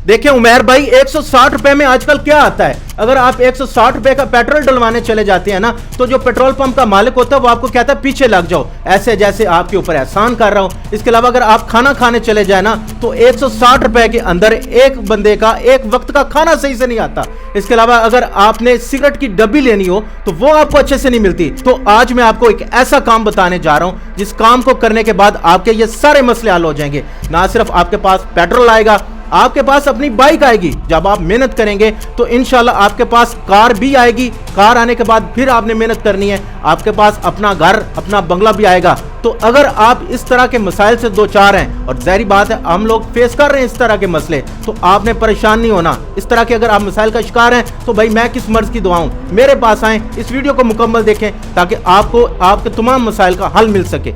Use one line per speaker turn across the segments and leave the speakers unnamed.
देखिए उमैर भाई, 160 रुपए में आजकल क्या आता है? अगर आप 160 रुपए का पेट्रोल डलवाने चले जाते हैं ना, तो जो पेट्रोल पंप का मालिक होता है वो आपको कहता है पीछे लग जाओ, ऐसे जैसे आपके ऊपर एहसान कर रहा हूं। इसके अलावा अगर आप खाना खाने चले जाए ना, तो 160 रुपए के अंदर एक बंदे का एक वक्त का खाना सही से नहीं आता। इसके अलावा अगर आपने सिगरेट की डब्बी लेनी हो तो वो आपको अच्छे से नहीं मिलती। तो आज मैं आपको एक ऐसा काम बताने जा रहा हूं जिस काम को करने के बाद आपके ये सारे मसले हल हो जाएंगे। ना सिर्फ आपके पास पेट्रोल आएगा, आपके पास अपनी बाइक आएगी। जब आप मेहनत करेंगे तो इंशाल्लाह आपके पास कार भी आएगी। कार आने के बाद फिर आपने मेहनत करनी है, आपके पास अपना घर, अपना बंगला भी आएगा। तो अगर आप इस तरह के मसाइल से दो चार हैं, और जाहिर बात है हम लोग फेस कर रहे हैं इस तरह के मसले, तो आपने परेशान नहीं होना। इस तरह के अगर आप मसाइल का शिकार हैं तो भाई मैं किस मर्ज की दुआऊं, मेरे पास आएं, इस वीडियो को मुकम्मल देखें ताकि आपको आपके तमाम मसाइल का हल मिल सके।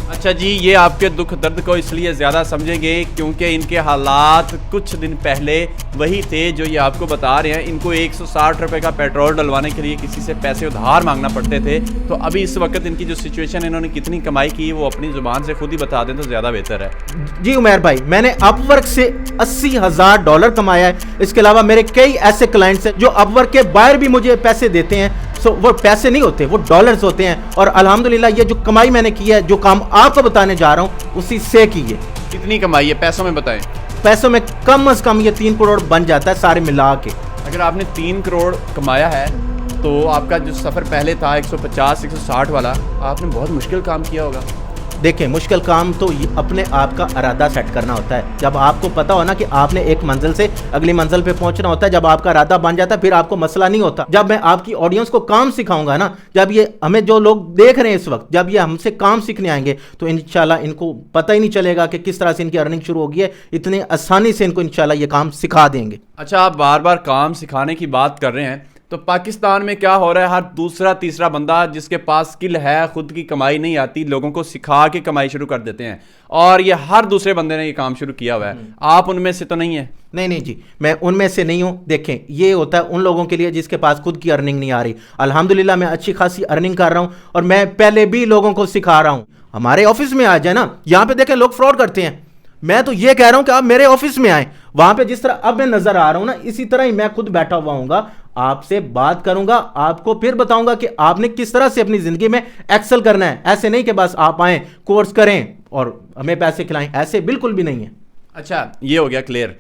अच्छा जी, ये आपके दुख दर्द को इसलिए ज़्यादा समझेंगे क्योंकि इनके हालात कुछ दिन पहले वही थे जो ये आपको बता रहे हैं। इनको 160 रुपये का पेट्रोल डलवाने के लिए किसी से पैसे उधार मांगना पड़ते थे। तो अभी इस वक्त इनकी जो सिचुएशन है, इन्होंने कितनी कमाई की वो अपनी ज़ुबान से खुद ही बता दें तो ज़्यादा बेहतर है।
जी उमैर भाई, मैंने अपवर्क से $80,000 कमाया है। इसके अलावा मेरे कई ऐसे क्लाइंट्स हैं जो अपवर्क के बाहर भी मुझे पैसे देते हैं। वो पैसे नहीं होते, वो डॉलर्स होते हैं। और अल्हम्दुलिल्लाह ये जो कमाई मैंने की है, जो काम आपको बताने जा रहा हूँ, उसी से की है।
कितनी कमाई है पैसों में बताएं?
पैसों में कम से कम ये 3 करोड़ बन जाता है सारे मिला के।
अगर आपने 3 करोड़ कमाया है तो आपका जो सफ़र पहले था 150-160 वाला, आपने बहुत मुश्किल काम किया होगा।
देखिए मुश्किल काम तो अपने आप का इरादा सेट करना होता है। जब आपको पता हो ना कि आपने एक मंजिल से अगली मंजिल पे पहुंचना होता है, जब आपका इरादा बन जाता है फिर आपको मसला नहीं होता। जब मैं आपकी ऑडियंस को काम सिखाऊंगा ना, जब ये हमें जो लोग देख रहे हैं इस वक्त, जब ये हमसे काम सीखने आएंगे तो इंशाल्लाह इनको पता ही नहीं चलेगा कि किस तरह से इनकी अर्निंग शुरू होगी है। इतनी आसानी से इनको इंशाल्लाह ये काम सिखा देंगे।
अच्छा, आप बार बार काम सिखाने की बात कर रहे हैं, तो पाकिस्तान में क्या हो रहा है, हर दूसरा तीसरा बंदा जिसके पास स्किल है, खुद की कमाई नहीं आती, लोगों को सिखा के कमाई शुरू कर देते हैं। और ये हर दूसरे बंदे ने ये काम शुरू किया हुआ है। आप उनमें से तो नहीं है?
नहीं जी, मैं उनमें से नहीं हूं। देखें, ये होता है उन लोगों के लिए जिसके पास खुद की अर्निंग नहीं आ रही। अल्हम्दुलिल्लाह मैं अच्छी खासी अर्निंग कर रहा हूं और मैं पहले भी लोगों को सिखा रहा हूं। हमारे ऑफिस में आ जाए ना, यहां पे देखें लोग फ्रॉड करते हैं। मैं तो ये कह रहा हूं कि आप मेरे ऑफिस में आए, वहां पे जिस तरह अब मैं नजर आ रहा हूं ना, इसी तरह ही मैं खुद बैठा हुआ हूंगा, आपसे बात करूंगा, आपको फिर बताऊंगा कि आपने किस तरह से अपनी जिंदगी में एक्सेल करना है। ऐसे नहीं कि बस आप आए, कोर्स करें और हमें पैसे खिलाएं, ऐसे बिल्कुल भी नहीं है।
अच्छा, ये हो गया क्लियर।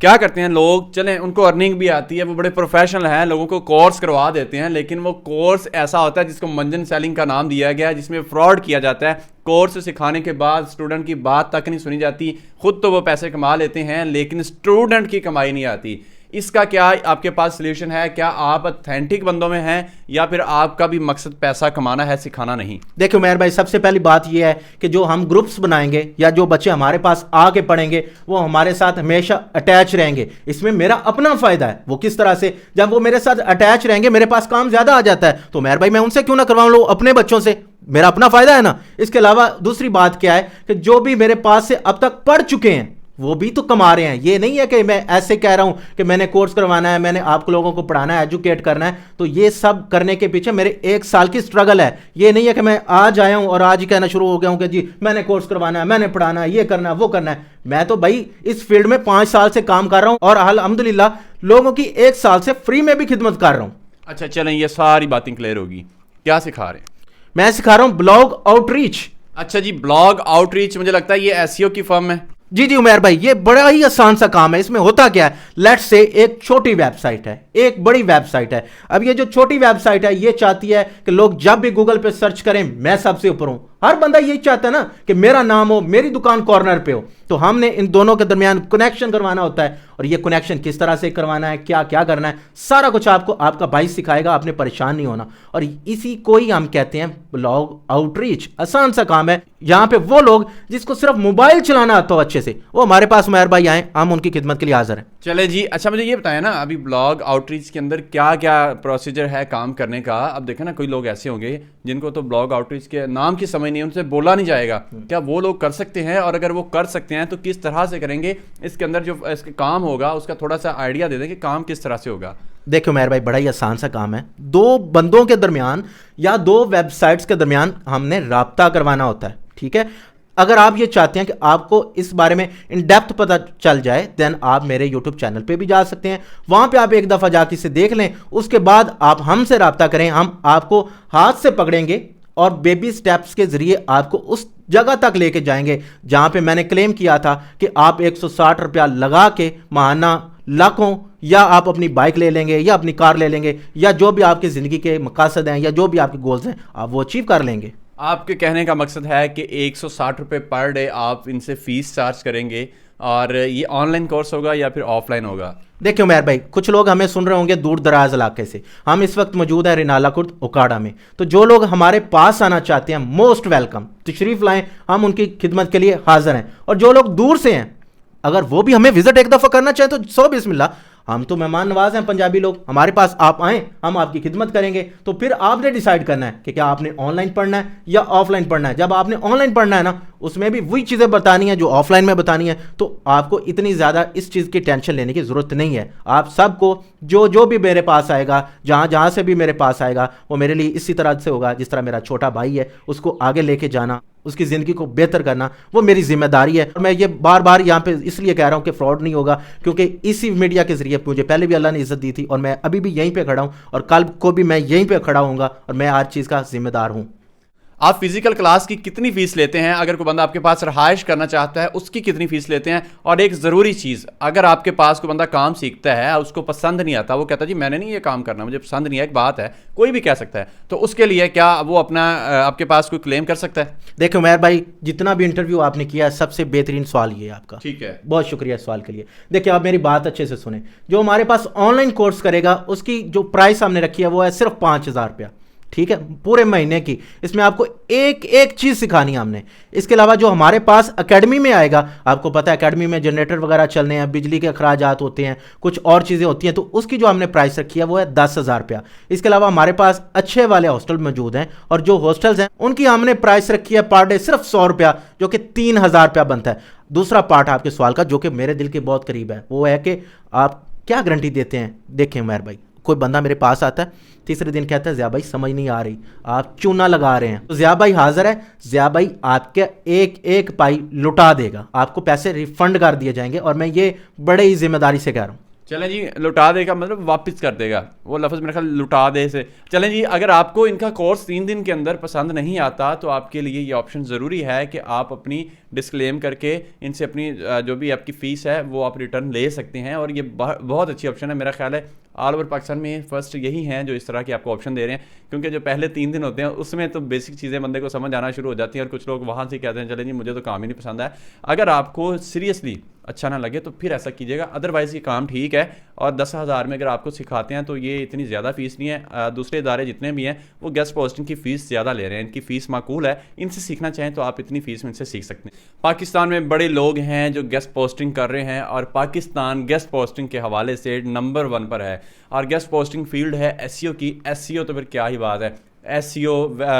क्या करते हैं लोग, चलें उनको अर्निंग भी आती है, वो बड़े प्रोफेशनल हैं, लोगों को कोर्स करवा देते हैं, लेकिन वो कोर्स ऐसा होता है जिसको मंजन सेलिंग का नाम दिया गया है, जिसमें फ्रॉड किया जाता है। कोर्स सिखाने के बाद स्टूडेंट की बात तक नहीं सुनी जाती, खुद तो वो पैसे कमा लेते हैं लेकिन स्टूडेंट की कमाई नहीं आती। इसका क्या आपके पास सलूशन है? क्या आप ऑथेंटिक बंदों में हैं या फिर आपका भी मकसद पैसा कमाना है, सिखाना नहीं?
देखो मेहर भाई, सबसे पहली बात यह है कि जो हम ग्रुप्स बनाएंगे या जो बच्चे हमारे पास आके पढ़ेंगे वो हमारे साथ हमेशा अटैच रहेंगे। इसमें मेरा अपना फायदा है। वो किस तरह से? जब वो मेरे साथ अटैच रहेंगे, मेरे पास काम ज्यादा आ जाता है, तो मेहर भाई मैं उनसे क्यों ना करवाऊं, लो अपने बच्चों से, मेरा अपना फायदा है ना। इसके अलावा दूसरी बात क्या है कि जो भी मेरे पास से अब तक पढ़ चुके हैं वो भी तो कमा रहे हैं। ये नहीं है कि मैं ऐसे कह रहा हूं कि मैंने कोर्स करवाना है, मैंने आप लोगों को पढ़ाना है, एजुकेट करना है। तो ये सब करने के पीछे मेरे 1 साल की स्ट्रगल है। ये नहीं है कि मैं आज आया हूं और आज ही कहना शुरू हो गया हूं कि जी मैंने कोर्स करवाना है, मैंने पढ़ाना है, ये करना है, वो करना है। मैं तो भाई इस फील्ड में 5 साल से काम कर रहा हूं और अल्हम्दुलिल्लाह लोगों की 1 साल से फ्री में भी खिदमत कर रहा हूं।
अच्छा चलें, ये सारी बातें क्लियर होगी। क्या सिखा रहे हैं?
मैं सिखा रहा हूं ब्लॉग आउटरीच।
अच्छा जी, ब्लॉग आउटरीच, मुझे लगता है ये एसईओ की फर्म है।
जी उमैर भाई, ये बड़ा ही आसान सा काम है। इसमें होता क्या है, लेट्स से एक छोटी वेबसाइट है, एक बड़ी वेबसाइट है। अब ये जो छोटी वेबसाइट है ये चाहती है कि लोग जब भी गूगल पे सर्च करें मैं सबसे ऊपर हूं। हर बंदा यही चाहता है ना कि मेरा नाम हो, मेरी दुकान कॉर्नर पे हो। तो हमने इन दोनों के दरमियान कनेक्शन करवाना होता है, और ये कनेक्शन किस तरह से करवाना है, क्या क्या करना है, सारा कुछ आपको आपका भाई सिखाएगा। आपने परेशान नहीं होना। और इसी को ही हम कहते हैं ब्लॉग आउटरीच। आसान सा काम है। यहां पे वो लोग जिसको सिर्फ मोबाइल चलाना आता हो अच्छे से, वो हमारे पास उमैर भाई आए, हम उनकी खिदमत के लिए हाजिर हैं।
चले जी। अच्छा मुझे ये बताएं ना, अभी ब्लॉग आउटरीच के अंदर क्या क्या प्रोसीजर है काम करने का? अब देखें ना, कोई लोग ऐसे होंगे जिनको तो ब्लॉग आउटरीच के नाम की समझ नहीं, उनसे बोला नहीं जाएगा। क्या वो लोग कर सकते हैं? और अगर वो कर सकते हैं तो किस तरह से करेंगे? इसके अंदर जो इसके काम होगा उसका थोड़ा सा आइडिया दे दें कि काम किस तरह से होगा।
देखो मेहर भाई, बड़ा ही आसान सा काम है। 2 बंदों के दरमियान या 2 वेबसाइट्स के दरमियान हमने राब्ता करवाना होता है, ठीक है। अगर आप ये चाहते हैं कि आपको इस बारे में इन डेप्थ पता चल जाए, देन आप मेरे यूट्यूब चैनल पे भी जा सकते हैं। वहां पे आप एक दफ़ा जाके इसे देख लें, उसके बाद आप हमसे रब्ता करें, हम आपको हाथ से पकड़ेंगे और बेबी स्टेप्स के जरिए आपको उस जगह तक लेके जाएंगे जहां पे मैंने क्लेम किया था कि आप 160 रुपया लगा के माहाना लाखों, या आप अपनी बाइक ले लेंगे या अपनी कार ले लेंगे, या जो भी आपकी ज़िंदगी के मकसद हैं या जो भी आपके गोल्स हैं आप वो अचीव कर लेंगे।
आपके कहने का मकसद है कि 160 रुपये पर डे आप इनसे फीस चार्ज करेंगे, और ये ऑनलाइन कोर्स होगा या फिर ऑफलाइन होगा?
देखिए उमैर भाई, कुछ लोग हमें सुन रहे होंगे दूर दराज इलाके से। हम इस वक्त मौजूद है रिनाला कुर्द उकाड़ा में। तो जो लोग हमारे पास आना चाहते हैं, मोस्ट वेलकम, तशरीफ लाएं, हम उनकी खिदमत के लिए हाजिर हैं। और जो लोग दूर से हैं, अगर वो भी हमें विजिट एक दफ़ा करना चाहें तो सो बिस्मिल्लाह, हम तो मेहमान नवाज हैं पंजाबी लोग, हमारे पास आप आएँ, हम आपकी खिदमत करेंगे। तो फिर आपने डिसाइड करना है कि क्या आपने ऑनलाइन पढ़ना है या ऑफलाइन पढ़ना है। जब आपने ऑनलाइन पढ़ना है ना, उसमें भी वही चीज़ें बतानी है जो ऑफलाइन में बतानी है, तो आपको इतनी ज़्यादा इस चीज़ की टेंशन लेने की ज़रूरत नहीं है। आप सबको जो भी मेरे पास आएगा, जहाँ से भी मेरे पास आएगा, वो मेरे लिए इसी तरह से होगा जिस तरह मेरा छोटा भाई है, उसको आगे लेके जाना, उसकी ज़िंदगी को बेहतर करना, वो मेरी जिम्मेदारी है। और मैं ये बार बार यहाँ पे इसलिए कह रहा हूँ कि फ्रॉड नहीं होगा, क्योंकि इसी मीडिया के ज़रिए मुझे पहले भी अल्लाह ने इज़्ज़त दी थी और मैं अभी भी यहीं पे खड़ा हूँ और कल को भी मैं यहीं पे खड़ा हूँगा और मैं हर चीज़ का जिम्मेदार हूँ।
आप फिजिकल क्लास की कितनी फीस लेते हैं? अगर कोई बंदा आपके पास रहाइश करना चाहता है उसकी कितनी फीस लेते हैं? और एक ज़रूरी चीज़, अगर आपके पास कोई बंदा काम सीखता है, उसको पसंद नहीं आता, वो कहता है जी मैंने नहीं ये काम करना, मुझे पसंद नहीं है, एक बात है, कोई भी कह सकता है, तो उसके लिए क्या वो अपना आपके पास कोई क्लेम कर सकता है?
देखो उमैर भाई, जितना भी इंटरव्यू आपने किया है, सबसे बेहतरीन सवाल ये है आपका।
ठीक है,
बहुत शुक्रिया इस सवाल के लिए। देखिए आप मेरी बात अच्छे से सुने। जो हमारे पास ऑनलाइन कोर्स करेगा, उसकी जो प्राइस हमने रखी है वो है सिर्फ 5,000 रुपया, ठीक है, पूरे महीने की। इसमें आपको एक एक चीज़ सिखानी है हमने। इसके अलावा जो हमारे पास एकेडमी में आएगा, आपको पता है एकेडमी में जनरेटर वगैरह चलने हैं, बिजली के अखराजात होते हैं, कुछ और चीज़ें होती हैं, तो उसकी जो हमने प्राइस रखी है वो है 10,000 रुपया। इसके अलावा हमारे पास अच्छे वाले हॉस्टल मौजूद हैं, और जो हॉस्टल्स हैं उनकी हमने प्राइस रखी है पर डे सिर्फ 100 रुपया, जो कि 3,000 रुपया बनता है। दूसरा पार्ट आपके सवाल का जो कि मेरे दिल के बहुत करीब है, वो है कि आप क्या गारंटी देते हैं। देखें उमैर भाई, कोई बंदा मेरे पास आता है, तीसरे दिन कहता है ज़िया भाई समझ नहीं आ रही, आप चूना लगा रहे हैं। तो ज़िया भाई हाजिर है, ज़िया भाई आपके एक एक पाई लुटा देगा, आपको पैसे रिफंड कर दिए जाएंगे, और मैं ये बड़े ही जिम्मेदारी से कह रहा हूँ।
चलें जी, लुटा देगा मतलब वापस कर देगा, वो लफ्ज़ मेरे ख्याल लुटा दे से। चलें जी, अगर आपको इनका कोर्स 3 दिन के अंदर पसंद नहीं आता तो आपके लिए ये ऑप्शन ज़रूरी है कि आप अपनी डिस्क्लेम करके इनसे अपनी जो भी आपकी फ़ीस है वो आप रिटर्न ले सकते हैं, और ये बहुत अच्छी ऑप्शन है। मेरा ख्याल है ऑल ओवर पाकिस्तान में फर्स्ट यही हैं जो इस तरह की आपको ऑप्शन दे रहे हैं, क्योंकि जो पहले 3 दिन होते हैं उसमें तो बेसिक चीज़ें बंदे को समझ आना शुरू हो जाती हैं, और कुछ लोग वहाँ से कहते हैं चले जी मुझे तो काम ही नहीं पसंद है। अगर आपको सीरियसली अच्छा ना लगे तो फिर ऐसा कीजिएगा, अदरवाइज़ ये काम ठीक है। और 10,000 में अगर आपको सिखाते हैं तो ये इतनी ज़्यादा फ़ीस नहीं है। दूसरे इदारे जितने भी हैं वो गेस्ट पोस्टिंग की फ़ीस ज़्यादा ले रहे हैं, इनकी फ़ीस माकूल है। इनसे सीखना चाहें तो आप इतनी फ़ीस में इनसे सीख सकते हैं। पाकिस्तान में बड़े लोग हैं जो गेस्ट पोस्टिंग कर रहे हैं, और पाकिस्तान गेस्ट पोस्टिंग के हवाले से नंबर 1 पर है। और गेस्ट पोस्टिंग फील्ड है SEO की, SEO तो फिर क्या ही बात है, SEO,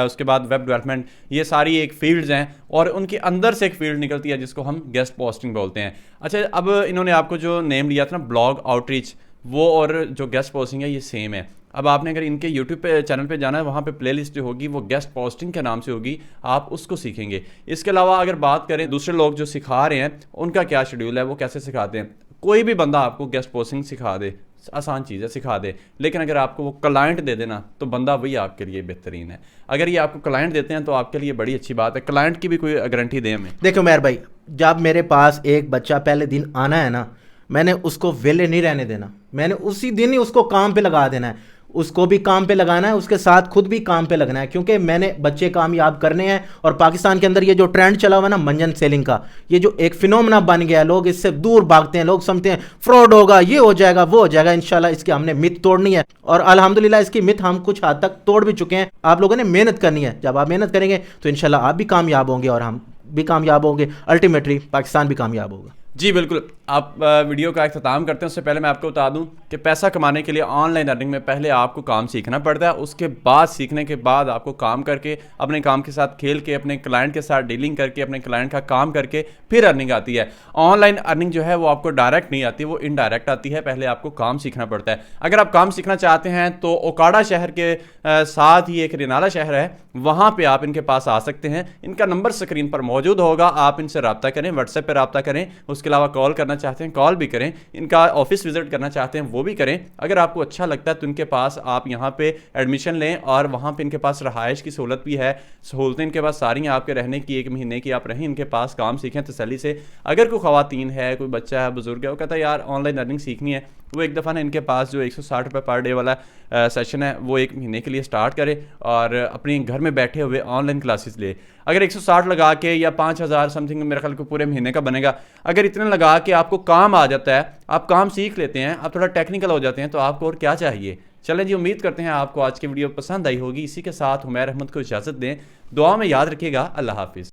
उसके बाद वेब डेवलपमेंट, ये सारी एक फील्ड्स हैं, और उनके अंदर से एक फील्ड निकलती है जिसको हम गेस्ट पोस्टिंग बोलते हैं। अच्छा, अब इन्होंने आपको जो नेम लिया था ना ब्लॉग आउटरीच, वो और जो गेस्ट पोस्टिंग है ये सेम है। अब आपने अगर इनके यूट्यूब पे चैनल पे जाना है, वहाँ पे प्लेलिस्ट जो होगी वो गेस्ट पोस्टिंग के नाम से होगी, आप उसको सीखेंगे। इसके अलावा अगर बात करें दूसरे लोग जो सिखा रहे हैं उनका क्या शेड्यूल है, वो कैसे सिखाते हैं। कोई भी बंदा आपको गेस्ट पोस्टिंग सिखा दे, आसान चीज़ है, सिखा दे, लेकिन अगर आपको वो क्लाइंट दे देना तो बंदा वही आपके लिए बेहतरीन है। अगर ये आपको क्लाइंट देते हैं तो आपके लिए बड़ी अच्छी बात है। क्लाइंट की भी कोई गारंटी दें हमें।
देखो मेहर भाई, जब मेरे पास एक बच्चा पहले दिन आना है ना, मैंने उसको वेले नहीं रहने देना, मैंने उसी दिन ही उसको काम पे लगा देना है। उसको भी काम पे लगाना है, उसके साथ खुद भी काम पे लगना है, क्योंकि मैंने बच्चे कामयाब करने हैं। और पाकिस्तान के अंदर ये जो ट्रेंड चला हुआ है ना मंजन सेलिंग का, ये जो एक फिनोमेना बन गया है, लोग इससे दूर भागते हैं, लोग समझते हैं फ्रॉड होगा, ये हो जाएगा, वो हो जाएगा। इंशाल्लाह इसकी हमने मिथ तोड़नी है, और अल्हम्दुलिल्लाह इसकी मिथ हम कुछ हद तक तोड़ भी चुके हैं। आप लोगों ने मेहनत करनी है, जब आप मेहनत करेंगे तो इंशाल्लाह आप भी कामयाब होंगे और हम भी कामयाब होंगे, अल्टीमेटली पाकिस्तान भी कामयाब होगा।
जी बिल्कुल। आप वीडियो का इख्तिताम करते हैं उससे पहले मैं आपको बता दूं कि पैसा कमाने के लिए ऑनलाइन अर्निंग में पहले आपको काम सीखना पड़ता है, उसके बाद सीखने के बाद आपको काम करके अपने काम के साथ खेल के अपने क्लाइंट के साथ डीलिंग करके अपने क्लाइंट का काम करके फिर अर्निंग आती है। ऑनलाइन अर्निंग जो है वो आपको डायरेक्ट नहीं आती, वो इनडायरेक्ट आती है, पहले आपको काम सीखना पड़ता है। अगर आप काम सीखना चाहते हैं तो ओकाड़ा शहर के साथ ही एक रिनाला शहर है, वहाँ पर आप इनके पास आ सकते हैं। इनका नंबर स्क्रीन पर मौजूद होगा, आप इनसे रब्ता करें, व्हाट्सएप पर रब्ता करें, उसके अलावा कॉल करना चाहते हैं कॉल भी करें, इनका ऑफिस विजिट करना चाहते हैं वो भी करें। अगर आपको अच्छा लगता है तो इनके पास आप यहाँ पे एडमिशन लें और वहाँ पे इनके पास रहायश की सहूलत भी है, सहूलतें इनके पास सारी हैं आपके रहने की, 1 महीने की आप रहें इनके पास, काम सीखें तसल्ली से। अगर कोई ख़वातीन है, कोई बच्चा है, बुजुर्ग है, वो कहता है यार ऑनलाइन अर्निंग सीखनी है, वो एक दफ़ा ना इनके पास जो 160 रुपये पर डे वाला सेशन है वो 1 महीने के लिए स्टार्ट करे और अपने घर में बैठे हुए ऑनलाइन क्लासेस ले। अगर 160 लगा के या 5000 समथिंग मेरे ख्याल को पूरे महीने का बनेगा, अगर इतना लगा के आपको काम आ जाता है, आप काम सीख लेते हैं, आप थोड़ा टेक्निकल हो जाते हैं, तो आपको और क्या चाहिए। चलें जी, उम्मीद करते हैं आपको आज की वीडियो पसंद आई होगी। इसी के साथ हुमैर अहमद को इजाज़त दें, दुआ में याद रखिएगा। अल्लाह हाफिज़।